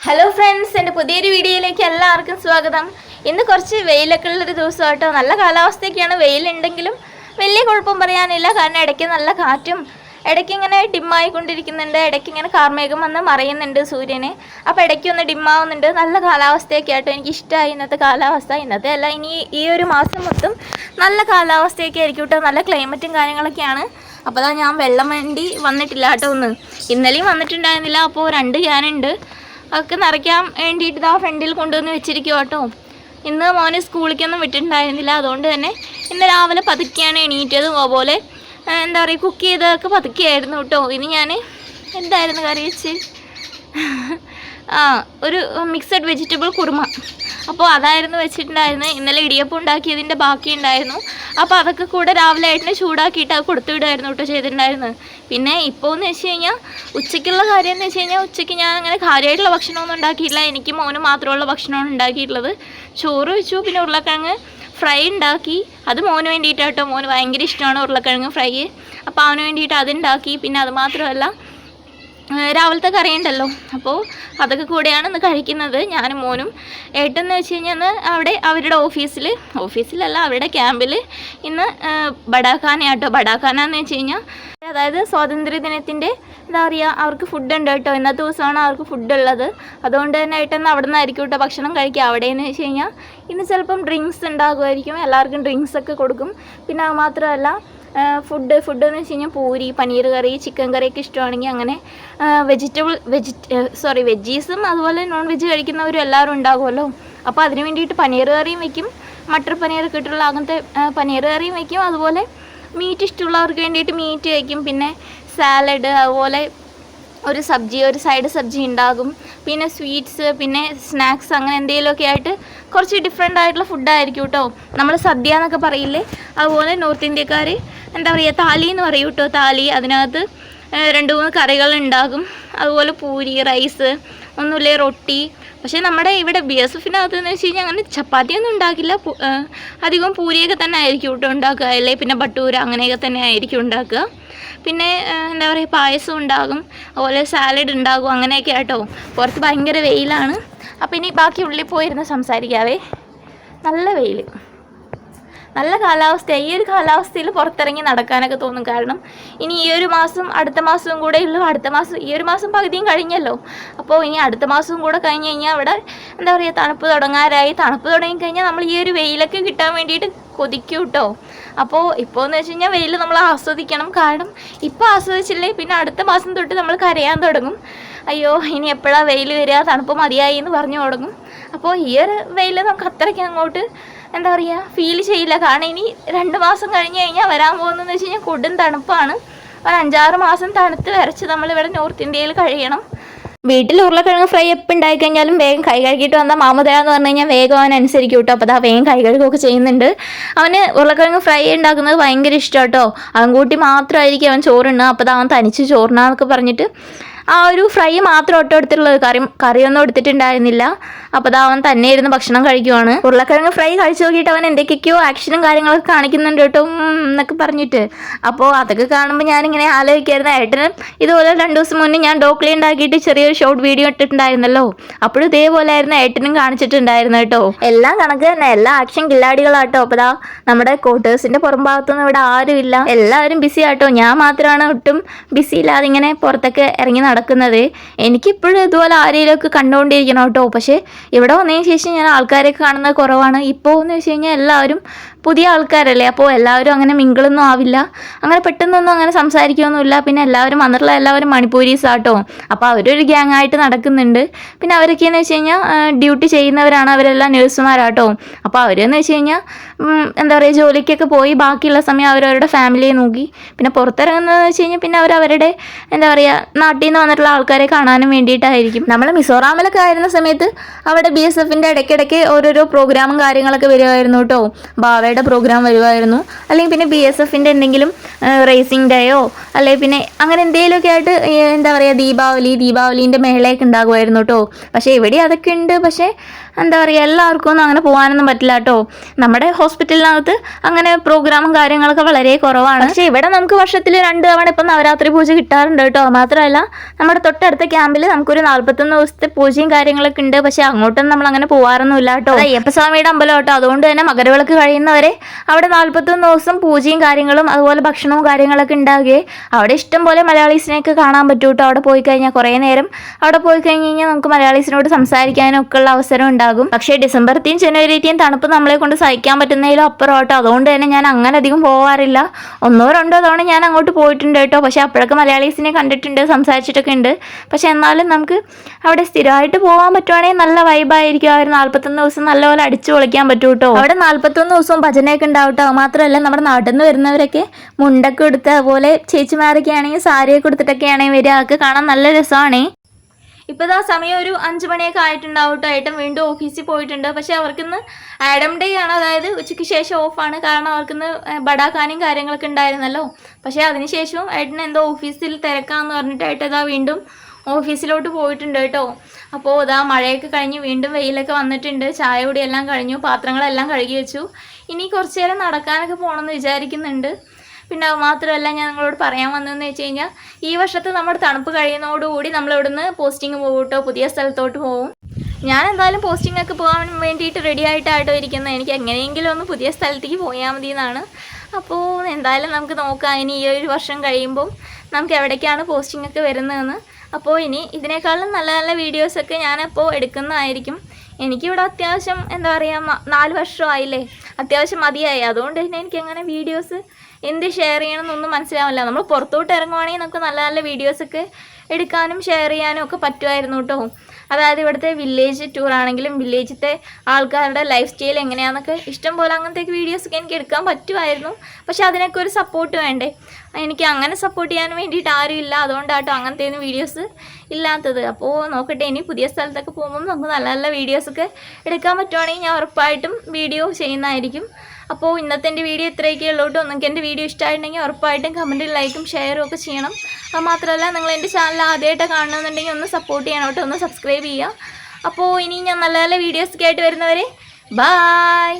Hello friends, എൻ്റെ പുതിയൊരു വീഡിയോയിലേക്ക് എല്ലാവർക്കും സ്വാഗതം. ഇന്ന് കുറച്ച് വെയിലൊക്കെ ഉള്ളൊരു ദിവസം കേട്ടോ. നല്ല കാലാവസ്ഥയൊക്കെയാണ്. വെയിലുണ്ടെങ്കിലും വലിയ കുഴപ്പം പറയാനില്ല. കാരണം ഇടയ്ക്ക് നല്ല കാറ്റും ഇടയ്ക്ക് ഇങ്ങനെ ഡിമ്മായിക്കൊണ്ടിരിക്കുന്നുണ്ട്. ഇടയ്ക്ക് ഇങ്ങനെ കാർമേഘം വന്ന് മറയുന്നുണ്ട് സൂര്യന്. അപ്പോൾ ഇടയ്ക്കൊന്ന് ഡിമ്മാവുന്നുണ്ട്. നല്ല കാലാവസ്ഥയൊക്കെ ആട്ടോ. എനിക്കിഷ്ടമായി ഇന്നത്തെ കാലാവസ്ഥ. ഇന്നത്തെ അല്ല, ഇനി ഈ ഒരു മാസം മൊത്തം നല്ല കാലാവസ്ഥയൊക്കെ ആയിരിക്കും കേട്ടോ. നല്ല ക്ലൈമറ്റും കാര്യങ്ങളൊക്കെയാണ്. അപ്പോൾ അതാ ഞാൻ വെള്ളം വേണ്ടി വന്നിട്ടില്ല കേട്ടോ. ഇന്നലെയും വന്നിട്ടുണ്ടായിരുന്നില്ല. അപ്പോൾ 2 ക്യാനുണ്ട്. അതൊക്കെ നിറയ്ക്കാൻ വേണ്ടിയിട്ട് ഇതാ ഫ്രണ്ടിൽ കൊണ്ടുവന്ന് വെച്ചിരിക്കും കേട്ടോ. ഇന്ന് മോനെ സ്കൂളിലേക്കൊന്നും വിട്ടിട്ടുണ്ടായിരുന്നില്ല. അതുകൊണ്ട് തന്നെ ഇന്ന് രാവിലെ പതുക്കെയാണ് എണീറ്റതും. അതുപോലെ എന്താ പറയുക, കുക്ക് ചെയ്തതൊക്കെ പതുക്കെയായിരുന്നു കേട്ടോ. ഇനി ഞാൻ എന്തായിരുന്നു കറി വെച്ച് ഒരു മിക്സഡ് വെജിറ്റബിൾ കുറുമ. അപ്പോൾ അതായിരുന്നു വെച്ചിട്ടുണ്ടായിരുന്നത്. ഇന്നലെ ഇടിയപ്പം ഉണ്ടാക്കിയതിൻ്റെ ബാക്കി ഉണ്ടായിരുന്നു. അപ്പോൾ അതൊക്കെ കൂടെ രാവിലെ ആയിട്ട് ചൂടാക്കിയിട്ട് അത് കൊടുത്തു വിടുമായിരുന്നു കേട്ടോ ചെയ്തിട്ടുണ്ടായിരുന്നത്. പിന്നെ ഇപ്പോൾ എന്ന് വെച്ച് കഴിഞ്ഞാൽ ഉച്ചയ്ക്കുള്ള കാര്യം എന്ന് വെച്ച് കഴിഞ്ഞാൽ ഉച്ചയ്ക്ക് ഞാൻ അങ്ങനെ കാര്യമായിട്ടുള്ള ഭക്ഷണമൊന്നും ഉണ്ടാക്കിയിട്ടില്ല. എനിക്ക് മോന് മാത്രമുള്ള ഭക്ഷണമാണ് ഉണ്ടാക്കിയിട്ടുള്ളത്. ചോറ് വെച്ചു, പിന്നെ ഉരുളക്കിഴങ്ങ് ഫ്രൈ ഉണ്ടാക്കി. അത് മോന് വേണ്ടിയിട്ടാട്ടോ. മോന് ഭയങ്കര ഇഷ്ടമാണ് ഉരുളക്കിഴങ്ങ് ഫ്രൈ. അപ്പോൾ അവന് വേണ്ടിയിട്ട് അതുണ്ടാക്കി. പിന്നെ അത് മാത്രമല്ല, രാവിലത്തെ കറി ഉണ്ടല്ലോ, അപ്പോൾ അതൊക്കെ കൂടെയാണ് ഇന്ന് കഴിക്കുന്നത് ഞാനും മോനും. ഏട്ടെന്ന് വെച്ച് കഴിഞ്ഞാൽ അവിടെ അവരുടെ ഓഫീസിലല്ല, അവരുടെ ക്യാമ്പിൽ ഇന്ന് ബഡാഖാനയാട്ടോ. ബഡാഖാന എന്ന് വെച്ച് കഴിഞ്ഞാൽ അതായത് സ്വാതന്ത്ര്യദിനത്തിൻ്റെ എന്താ പറയുക, അവർക്ക് ഫുഡ് ഉണ്ട് കേട്ടോ. ഇന്നത്തെ ദിവസമാണ് അവർക്ക് ഫുഡ് ഉള്ളത്. അതുകൊണ്ട് തന്നെ ഏട്ടെന്ന് അവിടെ നിന്നായിരിക്കും കേട്ടോ ഭക്ഷണം കഴിക്കുക. അവിടെയെന്ന് വെച്ച് കഴിഞ്ഞാൽ ഇന്ന് ചിലപ്പം ഡ്രിങ്ക്സ് ഉണ്ടാകുമായിരിക്കും. എല്ലാവർക്കും ഡ്രിങ്ക്സൊക്കെ കൊടുക്കും. പിന്നെ അത് മാത്രമല്ല, ഫുഡ് എന്ന് വെച്ച് കഴിഞ്ഞാൽ പൂരി, പനീർ കറി, ചിക്കൻ കറിയൊക്കെ ഇഷ്ടമാണെങ്കിൽ അങ്ങനെ വെജീസും അതുപോലെ നോൺ വെജ് കഴിക്കുന്നവരും എല്ലാവരും ഉണ്ടാകുമല്ലോ. അപ്പോൾ അതിന് വേണ്ടിയിട്ട് പനീർ കറിയും വയ്ക്കും. മട്ടർ പനീറൊക്കെ ഇട്ടുള്ള അങ്ങനത്തെ പനീർ കറിയും വയ്ക്കും. അതുപോലെ മീറ്റ് ഇഷ്ടമുള്ളവർക്ക് വേണ്ടിയിട്ട് മീറ്റ് വയ്ക്കും. പിന്നെ സാലഡ്, അതുപോലെ ഒരു സൈഡ് സബ്ജി ഉണ്ടാകും. പിന്നെ സ്വീറ്റ്സ്, പിന്നെ സ്നാക്സ്, അങ്ങനെ എന്തെങ്കിലുമൊക്കെ ആയിട്ട് കുറച്ച് ഡിഫറെൻ്റ് ആയിട്ടുള്ള ഫുഡായിരിക്കും കേട്ടോ. നമ്മൾ സദ്യ എന്നൊക്കെ പറയില്ലേ, അതുപോലെ നോർത്ത് ഇന്ത്യക്കാർ എന്താ പറയുക, താലി എന്ന് പറയും കേട്ടോ. താലി, അതിനകത്ത് 2-3 കറികൾ ഉണ്ടാകും. അതുപോലെ പൂരി, റൈസ്, ഒന്നുമില്ലേ റൊട്ടി. പക്ഷേ നമ്മുടെ ഇവിടെ BSF-നകത്ത് എന്ന് വെച്ച് കഴിഞ്ഞാൽ അങ്ങനെ ചപ്പാത്തിയൊന്നും ഉണ്ടാക്കില്ല. അധികം പൂരിയൊക്കെ തന്നെ ആയിരിക്കും കേട്ടോ ഉണ്ടാക്കുക. അല്ലേ പിന്നെ ബട്ടൂര, അങ്ങനെയൊക്കെ തന്നെ ആയിരിക്കും ഉണ്ടാക്കുക. പിന്നെ എന്താ പറയുക, പായസം ഉണ്ടാകും. അതുപോലെ സാലഡ് ഉണ്ടാകും. അങ്ങനെയൊക്കെ ആട്ടോ. പുറത്ത് ഭയങ്കര വെയിലാണ്. അപ്പോൾ ഇനി ബാക്കി ഉള്ളിൽ പോയിരുന്ന് സംസാരിക്കാവേ. നല്ല വെയിൽ, നല്ല കാലാവസ്ഥ. ഈ ഒരു കാലാവസ്ഥയിൽ പുറത്തിറങ്ങി നടക്കാനൊക്കെ തോന്നും. കാരണം ഇനി ഈ ഒരു മാസം, അടുത്ത മാസവും കൂടെ ഉള്ളൂ. ഈ ഒരു മാസം പകുതിയും കഴിഞ്ഞല്ലോ. അപ്പോൾ ഇനി അടുത്ത മാസവും കൂടെ കഴിഞ്ഞ് കഴിഞ്ഞാൽ അവിടെ എന്താ പറയുക, തണുപ്പ് തുടങ്ങാറായി. തണുപ്പ് തുടങ്ങിക്കഴിഞ്ഞാൽ നമ്മൾ ഈ ഒരു വെയിലൊക്കെ കിട്ടാൻ വേണ്ടിയിട്ട് കൊതിക്കും കേട്ടോ. അപ്പോൾ ഇപ്പോൾ എന്ന് വെച്ച് കഴിഞ്ഞാൽ വെയിൽ നമ്മൾ ആസ്വദിക്കണം. കാരണം ഇപ്പോൾ ആസ്വദിച്ചില്ലേ പിന്നെ അടുത്ത മാസം തൊട്ട് നമ്മൾ കരയാൻ തുടങ്ങും. അയ്യോ, ഇനി എപ്പോഴാണ് വെയിൽ വരിക, തണുപ്പ് മതിയായി എന്ന് പറഞ്ഞു തുടങ്ങും. അപ്പോൾ ഈ ഒരു വെയിൽ നമുക്ക് അത്രയ്ക്ക് അങ്ങോട്ട് എന്താ പറയുക ഫീൽ ചെയ്യില്ല. കാരണം ഇനി 2 മാസം കഴിഞ്ഞ് കഴിഞ്ഞാൽ വരാൻ പോകുന്നതെന്ന് വെച്ച് കഴിഞ്ഞാൽ കൊടും തണുപ്പാണ്. ഒരു 5-6 മാസം തണുത്ത് വരച്ച് നമ്മളിവിടെ നോർത്ത് ഇന്ത്യയിൽ കഴിയണം. വീട്ടിൽ ഉരുളക്കിഴങ്ങ് ഫ്രൈ എപ്പോൾ ഉണ്ടായിക്കഴിഞ്ഞാലും വേഗം കൈ കഴുകിയിട്ട് വന്നാൽ മാമതയാ എന്ന് പറഞ്ഞു കഴിഞ്ഞാൽ വേഗം അവൻ അനുസരിക്കും കേട്ടോ. അപ്പോൾ അതാ വേഗം കൈ കഴുകുകയൊക്കെ ചെയ്യുന്നുണ്ട്. അവന് ഉരുളക്കിഴങ്ങ് ഫ്രൈ ഉണ്ടാക്കുന്നത് ഭയങ്കര ഇഷ്ടം കേട്ടോ. അവൻ കൂട്ടി മാത്രമായിരിക്കും അവൻ ചോറുണ്ണുക. അപ്പോൾ അവൻ തനിച്ച് ചോറിനാന്നൊക്കെ പറഞ്ഞിട്ട് ആ ഒരു ഫ്രൈ മാത്രം എടുത്തിട്ടുള്ളത്. കറിയൊന്നും എടുത്തിട്ടുണ്ടായിരുന്നില്ല. അപ്പോൾ അവൻ തന്നെ ഇരുന്ന് ഭക്ഷണം കഴിക്കുവാണ്. ഉരുളക്കിഴങ്ങ് ഫ്രൈ കഴിച്ചു നോക്കിയിട്ട് അവൻ എന്തൊക്കെയൊക്കെയോ ആക്ഷനും കാര്യങ്ങളൊക്കെ കാണിക്കുന്നുണ്ട് കേട്ടോ എന്നൊക്കെ പറഞ്ഞിട്ട്. അപ്പോൾ അതൊക്കെ കാണുമ്പോൾ ഞാനിങ്ങനെ ആലോചിക്കായിരുന്നു. ഏട്ടനും ഇതുപോലെ 2 ദിവസം മുന്നേ ഞാൻ ഡോക്ലി ഉണ്ടാക്കിയിട്ട് ചെറിയൊരു ഷോർട്ട് വീഡിയോ ഇട്ടിട്ടുണ്ടായിരുന്നല്ലോ. അപ്പോഴും ഇതേപോലെ ആയിരുന്നു ഏട്ടനും കാണിച്ചിട്ടുണ്ടായിരുന്നു കേട്ടോ. എല്ലാം കണക്ക് തന്നെ, എല്ലാ ആക്ഷൻ കില്ലാടികളാട്ടോ. അപ്പോൾ നമ്മുടെ ക്വാർട്ടേഴ്സിൻ്റെ പുറം ഭാഗത്തൊന്നും ഇവിടെ ആരും ഇല്ല. എല്ലാവരും ബിസി ആട്ടോ. ഞാൻ മാത്രമാണ് ഒട്ടും ബിസി ഇല്ലാതെ ഇങ്ങനെ പുറത്തൊക്കെ ഇറങ്ങി നടക്കുന്നത്. എനിക്കിപ്പോഴും ഇതുപോലെ ആരെയൊക്കെ കണ്ടുകൊണ്ടിരിക്കണം കേട്ടോ. പക്ഷേ ഇവിടെ വന്നതിന് ശേഷം ഞാൻ ആൾക്കാരെയൊക്കെ കാണുന്നത് കുറവാണ്. ഇപ്പോൾ എന്ന് വെച്ച് കഴിഞ്ഞാൽ എല്ലാവരും പുതിയ ആൾക്കാരല്ലേ. അപ്പോൾ എല്ലാവരും അങ്ങനെ മിങ്കിളൊന്നും ആവില്ല. അങ്ങനെ പെട്ടെന്നൊന്നും അങ്ങനെ സംസാരിക്കുകയൊന്നുമില്ല. പിന്നെ എല്ലാവരും വന്നിട്ടുള്ള എല്ലാവരും മണിപ്പൂരീസ് ആട്ടോ. അപ്പോൾ അവരൊരു ഗ്യാങ് ആയിട്ട് നടക്കുന്നുണ്ട്. പിന്നെ അവരൊക്കെയെന്ന് വെച്ച് കഴിഞ്ഞാൽ ഡ്യൂട്ടി ചെയ്യുന്നവരാണ്. അവരെല്ലാം നഴ്സുമാരാട്ടോ. അപ്പോൾ അവരെന്ന് വെച്ച് കഴിഞ്ഞാൽ എന്താ പറയുക, ജോലിക്കൊക്കെ പോയി ബാക്കിയുള്ള സമയം അവരവരുടെ ഫാമിലിയെ നോക്കി. പിന്നെ പുറത്തിറങ്ങുന്നതെന്ന് വെച്ച് കഴിഞ്ഞാൽ പിന്നെ അവരവരുടെ എന്താ പറയുക, നാട്ടിൽ നിന്ന് വന്നിട്ടുള്ള ആൾക്കാരെ കാണാനും വേണ്ടിയിട്ടായിരിക്കും. നമ്മൾ മിസോറാമിലൊക്കെ ആയിരുന്ന സമയത്ത് അവിടെ BSF-ൻ്റെ ഇടയ്ക്കിടയ്ക്ക് ഓരോരോ പ്രോഗ്രാമും കാര്യങ്ങളൊക്കെ വരുമായിരുന്നു കേട്ടോ. ബാവയുടെ യുടെ പ്രോഗ്രാം വരുമായിരുന്നു. അല്ലെങ്കിൽ പിന്നെ BSFൻ്റെ എന്തെങ്കിലും റേസിംഗ് ഡേയോ അല്ലെങ്കിൽ പിന്നെ അങ്ങനെ എന്തെങ്കിലുമൊക്കെ ആയിട്ട് എന്താ പറയുക ദീപാവലീൻ്റെ മേളയൊക്കെ ഉണ്ടാകുമായിരുന്നു കേട്ടോ. പക്ഷേ ഇവിടെ അതൊക്കെ ഉണ്ട്. പക്ഷേ എന്താ പറയുക എല്ലാവർക്കും ഒന്നും അങ്ങനെ പോകാനൊന്നും പറ്റില്ല കേട്ടോ. നമ്മുടെ ഹോസ്പിറ്റലിനകത്ത് അങ്ങനെ പ്രോഗ്രാമും കാര്യങ്ങളൊക്കെ വളരെ കുറവാണ്. പക്ഷേ ഇവിടെ നമുക്ക് വർഷത്തിൽ 2 തവണ ഇപ്പം നവരാത്രി പൂജ കിട്ടാറുണ്ട് കേട്ടോ. മാത്രമല്ല നമ്മുടെ തൊട്ടടുത്ത ക്യാമ്പിൽ നമുക്കൊരു 41 ദിവസത്തെ പൂജയും കാര്യങ്ങളൊക്കെ ഉണ്ട്. പക്ഷേ അങ്ങോട്ടൊന്നും നമ്മൾ അങ്ങനെ പോകാറൊന്നുമില്ല കേട്ടോ. അയ്യപ്പസ്വാമിയുടെ അമ്പലം കേട്ടോ. അതുകൊണ്ട് തന്നെ മകരവിളക്ക് കഴിയുന്നവരെ അവിടെ 41 ദിവസം പൂജയും കാര്യങ്ങളും അതുപോലെ ഭക്ഷണവും കാര്യങ്ങളൊക്കെ ഉണ്ടാകുകയും അവിടെ ഇഷ്ടം പോലെ മലയാളീസിനെയൊക്കെ കാണാൻ പറ്റും കേട്ടോ. അവിടെ പോയി കഴിഞ്ഞാൽ കുറേ നേരം അവിടെ പോയി കഴിഞ്ഞ് കഴിഞ്ഞാൽ നമുക്ക് മലയാളീസിനോട് സംസാരിക്കാനും ഒക്കെ ഉള്ള അവസരം ഉണ്ടാകും. പക്ഷേ ഡിസംബറത്തെയും ജനുവരിത്തെയും തണുപ്പ് നമ്മളെ കൊണ്ട് സഹിക്കാൻ പറ്റുന്നതിലും അപ്പുറം കേട്ടോ. അതുകൊണ്ട് തന്നെ ഞാൻ അങ്ങനെ അധികം പോകാറില്ല. 1-2 തവണ ഞാൻ അങ്ങോട്ട് പോയിട്ടുണ്ട് കേട്ടോ. പക്ഷേ അപ്പോഴൊക്കെ മലയാളീസിനെ കണ്ടിട്ടുണ്ട്, സംസാരിച്ചിട്ടൊക്കെ ഉണ്ട്. പക്ഷേ എന്നാലും നമുക്ക് അവിടെ സ്ഥിരമായിട്ട് പോകാൻ പറ്റുവാണെങ്കിൽ നല്ല വൈബായിരിക്കും. ആ ഒരു 41 ദിവസം നല്ലപോലെ അടിച്ചു പൊളിക്കാൻ പറ്റും കേട്ടോ. അവിടെ 41 ദിവസവും ഭജനയൊക്കെ ഉണ്ടാവും കേട്ടോ. മാത്രമല്ല നമ്മുടെ നാട്ടിൽ നിന്ന് വരുന്നവരൊക്കെ മുണ്ടൊക്കെ എടുത്ത് അതുപോലെ ചേച്ചിമാരൊക്കെ ആണെങ്കിൽ സാരിയൊക്കെ കൊടുത്തിട്ടൊക്കെ ആണെങ്കിൽ വരിക. അതൊക്കെ കാണാൻ നല്ല രസമാണ്. ഇപ്പോൾ ഇതാ സമയം ഒരു 5 മണിയൊക്കെ ആയിട്ടുണ്ടാവും കേട്ടോ. ഏട്ടൻ വീണ്ടും ഓഫീസിൽ പോയിട്ടുണ്ട്. പക്ഷേ അവർക്കിന്ന് ആഡം ഡേ ആണ്, അതായത് ഉച്ചയ്ക്ക് ശേഷം ഓഫാണ്. കാരണം അവർക്കിന്ന് ബടാക്കാനും കാര്യങ്ങളൊക്കെ ഉണ്ടായിരുന്നല്ലോ. പക്ഷേ അതിനുശേഷവും ഏട്ടൻ എന്തോ ഓഫീസിൽ തിരക്കാന്ന് പറഞ്ഞിട്ട് ഏട്ടൻ ഇതാ വീണ്ടും ഓഫീസിലോട്ട് പോയിട്ടുണ്ട് കേട്ടോ. അപ്പോൾ ഇതാ മഴയൊക്കെ കഴിഞ്ഞ് വീണ്ടും വെയിലൊക്കെ വന്നിട്ടുണ്ട്. ചായ കൂടി എല്ലാം കഴിഞ്ഞു, പാത്രങ്ങളെല്ലാം കഴുകി വെച്ചു. ഇനി കുറച്ച് നേരം നടക്കാനൊക്കെ പോകണമെന്ന് വിചാരിക്കുന്നുണ്ട്. പിന്നെ മാത്രമല്ല ഞാൻ നിങ്ങളോട് പറയാൻ വന്നതെന്ന് വെച്ച് കഴിഞ്ഞാൽ ഈ വർഷത്തെ നമ്മുടെ തണുപ്പ് കഴിയുന്നതോടുകൂടി നമ്മളിവിടുന്ന് പോസ്റ്റിംഗ് പോകും കേട്ടോ. പുതിയ സ്ഥലത്തോട്ട് പോകും. ഞാൻ എന്തായാലും പോസ്റ്റിംഗ് ഒക്കെ പോകാൻ വേണ്ടിയിട്ട് റെഡി ആയിട്ടാട്ടോ ഇരിക്കുന്നത്. എനിക്ക് എങ്ങനെയെങ്കിലും ഒന്ന് പുതിയ സ്ഥലത്തേക്ക് പോയാൽ മതി എന്നാണ്. അപ്പോൾ എന്തായാലും നമുക്ക് നോക്കാം ഇനി ഈ ഒരു വർഷം കഴിയുമ്പം നമുക്ക് എവിടേക്കാണ് പോസ്റ്റിംഗ് ഒക്കെ വരുന്നതെന്ന്. അപ്പോൾ ഇനി ഇതിനേക്കാളും നല്ല നല്ല വീഡിയോസൊക്കെ ഞാനപ്പോൾ എടുക്കുന്നതായിരിക്കും. എനിക്കിവിടെ അത്യാവശ്യം എന്താ പറയുക 4 വർഷമായില്ലേ, അത്യാവശ്യം മതിയായി. അതുകൊണ്ട് തന്നെ എനിക്കങ്ങനെ വീഡിയോസ് എന്ത് ഷെയർ ചെയ്യണമെന്നൊന്നും മനസ്സിലാവില്ല. നമ്മൾ പുറത്തോട്ട് ഇറങ്ങുവാണെങ്കിൽ നമുക്ക് നല്ല നല്ല വീഡിയോസൊക്കെ എടുക്കാനും ഷെയർ ചെയ്യാനും ഒക്കെ പറ്റുമായിരുന്നു കേട്ടോ. അതായത് ഇവിടുത്തെ വില്ലേജ് ടൂർ ആണെങ്കിലും വില്ലേജിലത്തെ ആൾക്കാരുടെ ലൈഫ് സ്റ്റൈൽ എങ്ങനെയാണെന്നൊക്കെ ഇഷ്ടം പോലെ അങ്ങനത്തെ വീഡിയോസൊക്കെ എനിക്ക് എടുക്കാൻ പറ്റുമായിരുന്നു. പക്ഷെ അതിനൊക്കെ ഒരു സപ്പോർട്ട് വേണ്ടേ. എനിക്ക് അങ്ങനെ സപ്പോർട്ട് ചെയ്യാൻ വേണ്ടിയിട്ട് ആരും ഇല്ല. അതുകൊണ്ടാട്ടോ അങ്ങനത്തെ ഒന്നും വീഡിയോസ് ഇല്ലാത്തത്. അപ്പോൾ നോക്കട്ടെ, ഇനി പുതിയ സ്ഥലത്തൊക്കെ പോകുമ്പോൾ നമുക്ക് നല്ല നല്ല വീഡിയോസൊക്കെ എടുക്കാൻ പറ്റുവാണെങ്കിൽ ഞാൻ ഉറപ്പായിട്ടും വീഡിയോ ചെയ്യുന്നതായിരിക്കും. അപ്പോൾ ഇന്നത്തെ എൻ്റെ വീഡിയോ ഇത്രയൊക്കെ ഉള്ളൂ കേട്ടോ. നിങ്ങൾക്ക് എൻ്റെ വീഡിയോ ഇഷ്ടമായിട്ടുണ്ടെങ്കിൽ ഉറപ്പായിട്ടും കമൻറ്റിൽ ലൈക്കും ഷെയറും ഒക്കെ ചെയ്യണം. അത് മാത്രമല്ല നിങ്ങൾ എൻ്റെ ചാനൽ ആദ്യമായിട്ട് കാണണമെന്നുണ്ടെങ്കിൽ ഒന്ന് സപ്പോർട്ട് ചെയ്യണം കേട്ടോ, ഒന്ന് സബ്സ്ക്രൈബ് ചെയ്യുക. അപ്പോൾ ഇനി ഞാൻ നല്ല നല്ല വീഡിയോസൊക്കെ ആയിട്ട് വരുന്നവരെ ബായ്.